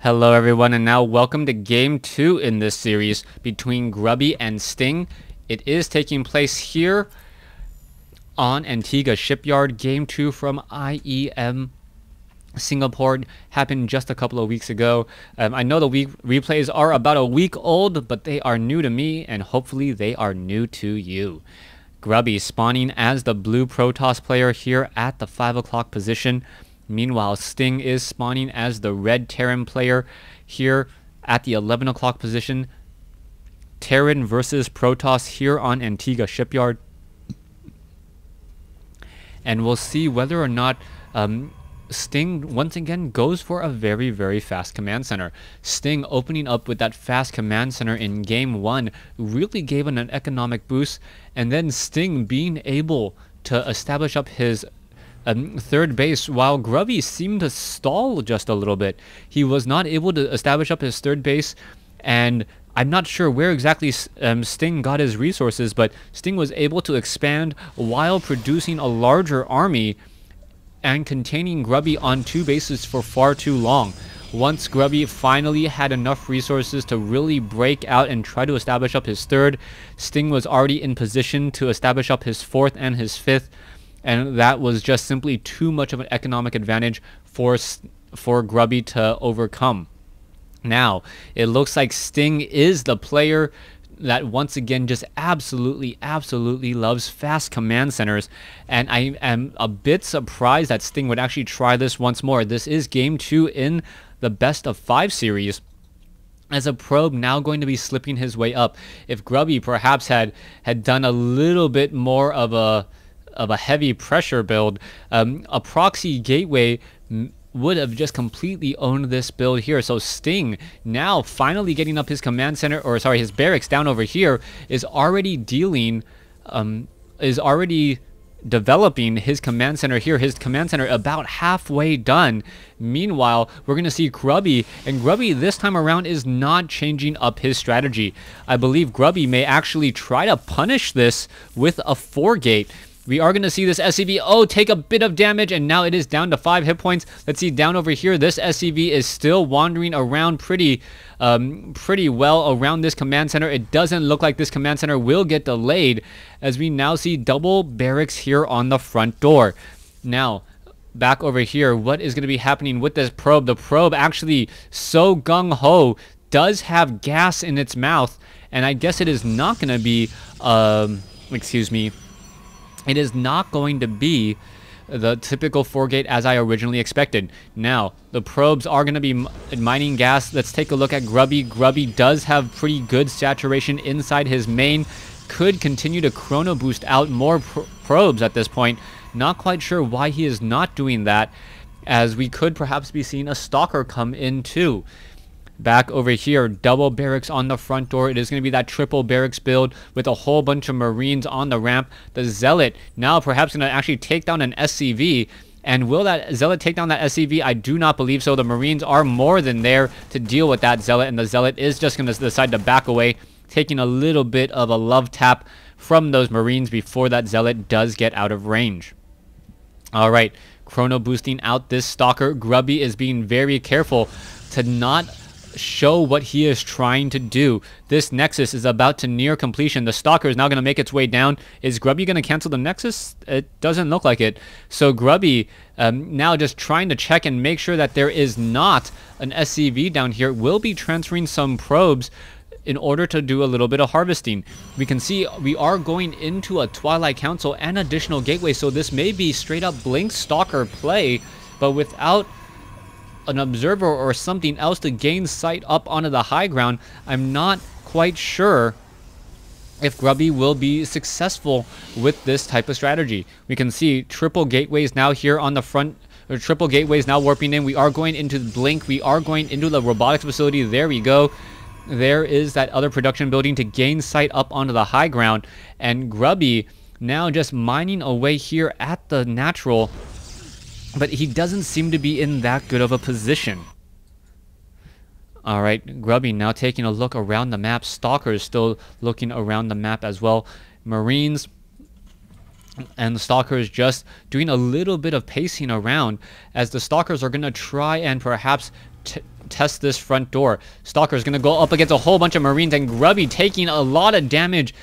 Hello everyone, and now welcome to Game 2 in this series between Grubby and Sting. It is taking place here on Antigua Shipyard. Game 2 from IEM Singapore happened just a couple of weeks ago. I know the replays are about a week old, but they are new to me, and hopefully they are new to you. Grubby spawning as the blue Protoss player here at the 5 o'clock position. Meanwhile, Sting is spawning as the red Terran player here at the 11 o'clock position. Terran versus Protoss here on Antigua Shipyard. And we'll see whether or not Sting once again goes for a very, very fast command center. Sting opening up with that fast command center in Game 1 really gave it an economic boost. And then Sting being able to establish up his third base, while Grubby seemed to stall just a little bit. He was not able to establish up his third base, and I'm not sure where exactly Sting got his resources, but Sting was able to expand while producing a larger army and containing Grubby on two bases for far too long. Once Grubby finally had enough resources to really break out and try to establish up his third, Sting was already in position to establish up his fourth and his fifth. And that was just simply too much of an economic advantage for Grubby to overcome. Now, it looks like Sting is the player that once again just absolutely loves fast command centers. And I am a bit surprised that Sting would actually try this once more. This is Game 2 in the best of 5 series, as a probe now going to be slipping his way up. If Grubby perhaps had done a little bit more of a heavy pressure build, a proxy gateway would have just completely owned this build here. So Sting now finally getting up his command center, or sorry, his barracks down over here, is already developing his command center here. His command center about halfway done. Meanwhile, we're going to see Grubby, and Grubby this time around is not changing up his strategy. I believe Grubby may actually try to punish this with a 4-gate. We are going to see this SCV, take a bit of damage, and now it is down to 5 hit points. Let's see down over here, this SCV is still wandering around pretty well around this command center. It doesn't look like this command center will get delayed, as we now see double barracks here on the front door. Now, back over here, what is going to be happening with this probe? The probe actually so gung-ho does have gas in its mouth, and I guess it is not going to be, it is not going to be the typical 4-gate as I originally expected. Now, the probes are going to be mining gas. Let's take a look at Grubby. Grubby does have pretty good saturation inside his main. Could continue to chrono boost out more probes at this point. Not quite sure why he is not doing that, as we could perhaps be seeing a stalker come in too. Back over here, double barracks on the front door. It is going to be that triple barracks build with a whole bunch of Marines on the ramp. The Zealot now perhaps going to actually take down an SCV. And will that Zealot take down that SCV? I do not believe so. The Marines are more than there to deal with that Zealot, and the Zealot is just going to decide to back away, taking a little bit of a love tap from those Marines before that Zealot does get out of range. All right, chrono boosting out this Stalker. Grubby is being very careful to not show what he is trying to do. This Nexus is about to near completion. The Stalker is now going to make its way down. Is Grubby going to cancel the Nexus? It doesn't look like it. So Grubby now just trying to check and make sure that there is not an SCV down here. Will be transferring some probes in order to do a little bit of harvesting. We can see we are going into a Twilight Council and additional gateway, so this may be straight up Blink Stalker play, but without an observer or something else to gain sight up onto the high ground. I'm not quite sure if Grubby will be successful with this type of strategy. We can see triple gateways now here on the front, or triple gateways now warping in. We are going into Blink. We are going into the robotics facility. There we go. There is that other production building to gain sight up onto the high ground. And Grubby now just mining away here at the natural, but he doesn't seem to be in that good of a position. Alright, Grubby now taking a look around the map. Stalker is still looking around the map as well. Marines and the Stalkers just doing a little bit of pacing around, as the Stalkers are going to try and perhaps test this front door. Stalker's gonna go up against a whole bunch of Marines, and Grubby taking a lot of damage,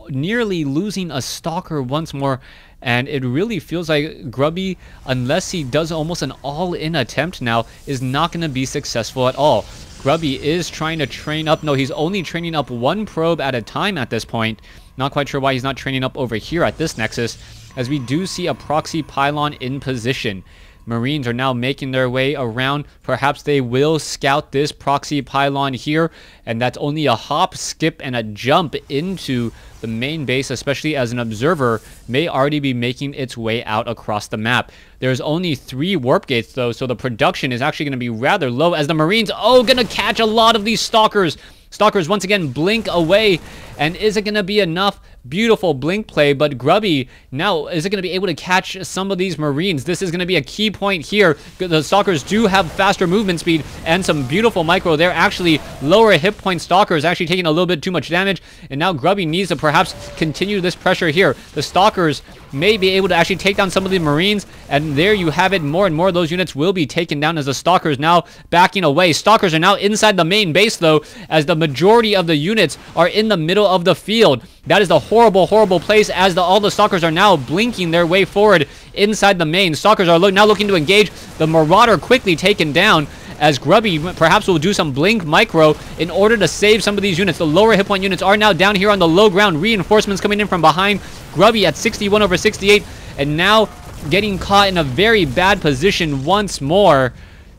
nearly losing a Stalker once more. And it really feels like Grubby, unless he does almost an all-in attempt now, is not going to be successful at all. Grubby is trying to train up. No, he's only training up one probe at a time at this point. Not quite sure why he's not training up over here at this nexus, as we do see a proxy pylon in position. Marines are now making their way around. Perhaps they will scout this proxy pylon here, and that's only a hop, skip, and a jump into the main base, especially as an observer may already be making its way out across the map. There's only 3 warp gates though, so the production is actually going to be rather low, as the Marines, gonna catch a lot of these Stalkers. Stalkers once again blink away, and is it going to be enough? Beautiful blink play, but Grubby now, is it going to be able to catch some of these Marines? This is going to be a key point here. The Stalkers do have faster movement speed and some beautiful micro. They're actually lower hit point Stalkers, actually taking a little bit too much damage, and now Grubby needs to perhaps continue this pressure here. The Stalkers may be able to actually take down some of the Marines, and there you have it. More and more of those units will be taken down as the Stalkers now backing away. Stalkers are now inside the main base though, as the majority of the units are in the middle of the field. That is the horrible, horrible place, as all the Stalkers are now blinking their way forward inside the main. Stalkers are now looking to engage. The Marauder quickly taken down, as Grubby perhaps will do some blink micro in order to save some of these units. The lower hit point units are now down here on the low ground. Reinforcements coming in from behind. Grubby at 61/68, and now getting caught in a very bad position once more.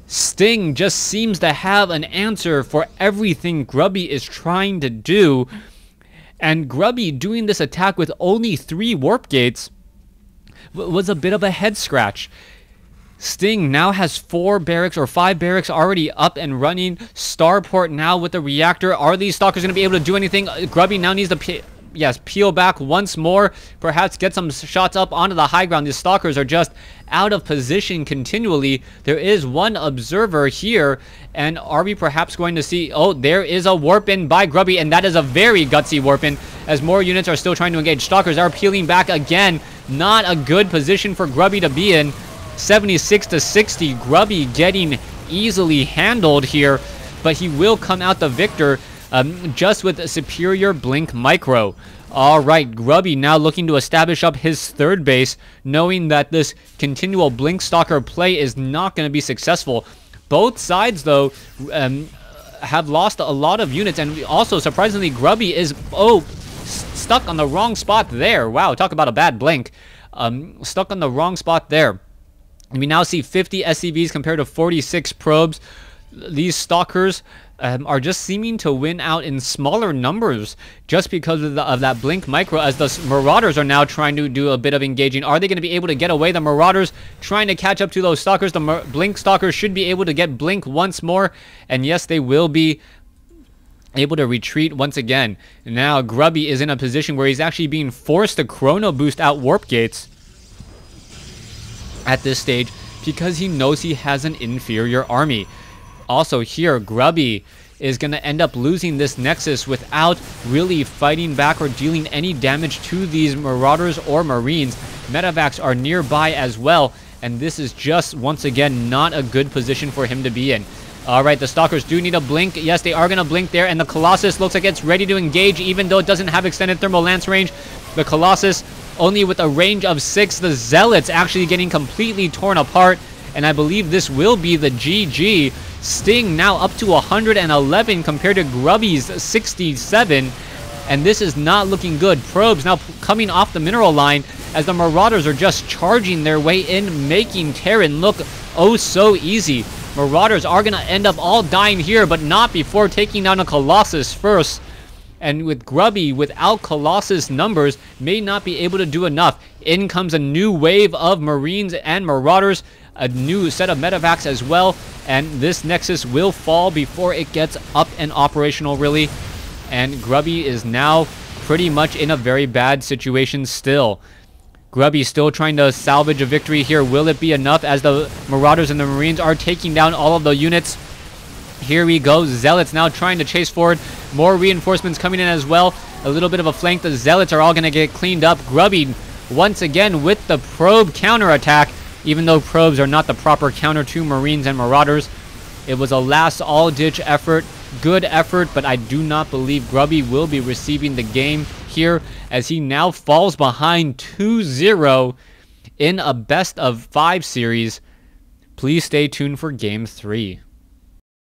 Sting just seems to have an answer for everything Grubby is trying to do. And Grubby doing this attack with only 3 warp gates was a bit of a head scratch. Sting now has 4 barracks or 5 barracks already up and running. Starport now with the reactor. Are these Stalkers going to be able to do anything? Grubby now needs to peel back once more. Perhaps get some shots up onto the high ground. The Stalkers are just out of position continually. There is one observer here, and are we perhaps going to see... Oh, there is a warp in by Grubby, and that is a very gutsy warp in, as more units are still trying to engage. Stalkers are peeling back again. Not a good position for Grubby to be in. 76/60. Grubby getting easily handled here, but he will come out the victor just with a superior blink micro. Alright, Grubby now looking to establish up his 3rd base, knowing that this continual blink Stalker play is not going to be successful. Both sides though have lost a lot of units, and also surprisingly Grubby is stuck on the wrong spot there. Wow, talk about a bad blink. Stuck on the wrong spot there. We now see 50 SCVs compared to 46 probes. These Stalkers are just seeming to win out in smaller numbers just because of that blink micro, as the Marauders are now trying to do a bit of engaging. Are they going to be able to get away? The Marauders trying to catch up to those Stalkers. The blink Stalkers should be able to get blink once more, and yes, they will be able to retreat once again. Now Grubby is in a position where he's actually being forced to chrono boost out warp gates at this stage, because he knows he has an inferior army. Also here, Grubby is going to end up losing this nexus without really fighting back or dealing any damage to these Marauders or Marines. Medevacs are nearby as well, and this is just, once again, not a good position for him to be in. Alright, the Stalkers do need a blink. Yes, they are going to blink there, and the Colossus looks like it's ready to engage, even though it doesn't have extended thermal lance range. The Colossus only with a range of 6. The Zealots actually getting completely torn apart, and I believe this will be the GG. Sting now up to 111 compared to Grubby's 67, and this is not looking good. Probes now coming off the mineral line, as the Marauders are just charging their way in, making Terran look oh so easy. Marauders are going to end up all dying here, but not before taking down a Colossus first. And with Grubby, without Colossus numbers, may not be able to do enough. In comes a new wave of Marines and Marauders, a new set of medevacs as well, and this Nexus will fall before it gets up and operational, really. And Grubby is now pretty much in a very bad situation still. Grubby still trying to salvage a victory here. Will it be enough, as the Marauders and the Marines are taking down all of the units? Here we go. Zealots now trying to chase forward. More reinforcements coming in as well. A little bit of a flank. The Zealots are all going to get cleaned up. Grubby once again with the probe counterattack, even though probes are not the proper counter to Marines and Marauders. It was a last all-ditch effort. Good effort, but I do not believe Grubby will be receiving the game here as he now falls behind 2-0 in a best of 5 series. Please stay tuned for Game 3.